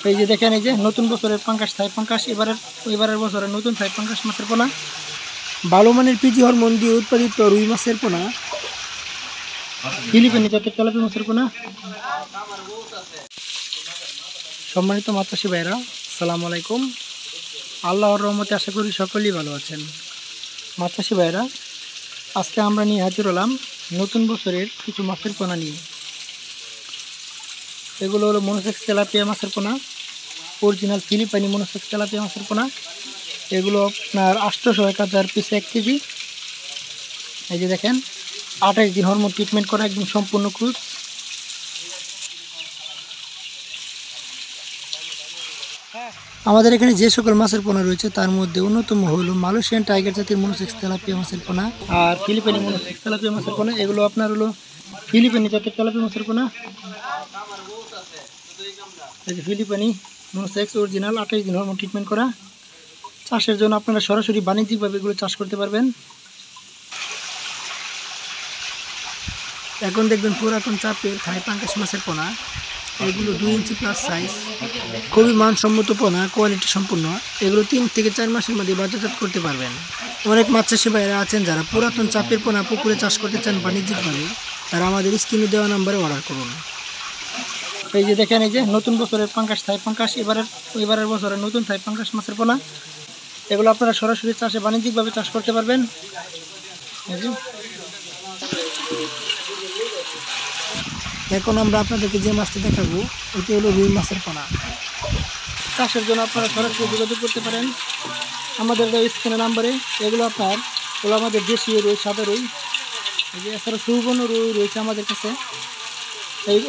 এই যে দেখেন, এই যে নতুন বছরের পাঙ্গাস থাই পাঙ্গাস, এবারের বছরের নতুন থাই পাঙ্গাস মাছের পোনা, ভালো মানের পিজি হরমোন দিয়ে উৎপাদিত রুই মাছের পোনা, ফিলিপিনি জাতের তেলাপিয়া মাছের পোনা। সম্মানিত মাছ চাষি ভাইরা, আসসালামু আলাইকুম। আল্লাহর রহমতে আশা করি সকলেই ভালো আছেন। মাছ চাষি ভাইরা, আজকে আমরা নিয়ে হাজির হলাম নতুন বছরের কিছু মাছের পোনা নিয়ে। এগুলো হলো মনোসেক্স তেলাপিয়া মাছের পোনা, অরিজিনাল ফিলিপাইনি মনোসেক্স তেলাপিয়া মাছের পোনা। এগুলো আপনার 801,000 পিস 1 কেজি। এই যে দেখেন, 28 দিন হরমোন ট্রিটমেন্ট করা, একদম সম্পূর্ণ ক্রুজ। আমাদের এখানে যে সকল মাছের পোনা রয়েছে তার মধ্যে অন্যতম হলো মালয়েশিয়ান টাইগার জাতের মনোসেক্স তেলাপিয়া মাছের পোনা আর ফিলিপাইনি মনোসেক্স তেলাপিয়া মাছের পোনা। এগুলো আপনার হলো ফিলিপাইনি জাতের তেলাপিয়া মাছের পোনা। এই যে ফিলিপাইনি মনোসেক্স অরিজিনাল 28 দিন হরমোন ট্রিটমেন্ট করা। চাষের জন্য আপনারা সরাসরি বাণিজ্যিকভাবে এগুলো চাষ করতে পারবেন। এখন দেখবেন পুরাতন চাপের থাই পাঙ্গাস মাছের পোনা। এগুলো 2 ইঞ্চি প্লাস সাইজ, খুবই মানসম্মত পোনা, কোয়ালিটি সম্পূর্ণ। এগুলো 3 থেকে 4 মাসের মধ্যে বাজারজাত করতে পারবেন। অনেক মাছ চাষি ভাইরা আছেন যারা পুরাতন চাপের পোনা পুকুরে চাষ করতে চান বাণিজ্যিকভাবে, তারা আমাদের স্ক্রিনে দেওয়া নম্বরে অর্ডার করুন। এই যে দেখেন, এই যে নতুন বছরের পাঙ্গাস থাই পাঙ্গাস, এবারের বছরের নতুন থাই পাঙ্গাস মাছের পোনা। এগুলো আপনারা সরাসরি চাষে বাণিজ্যিকভাবে চাষ করতে পারবেন। এখন আমরা আপনাদেরকে যে মাছটি দেখাবো এটি হলো রুই মাছের পোনা। চাষের জন্য আপনারা সরাসরি যোগাযোগ করতে পারেন আমাদের স্ক্রিনে নাম্বারে। এগুলো হলো আমাদের দেশীয় রুই, সাদা রুই। এই যে এছাড়া সুবর্ণ রুই রয়েছে আমাদের কাছে।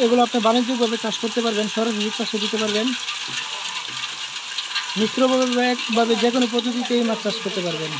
এগুলো আপনি বাণিজ্যিকভাবে চাষ করতে পারবেন, সরাসরি চাষে দিতে পারবেন। মিশ্রভাবে যে কোনো পদ্ধতিতে এই মাছ চাষ করতে পারবেন।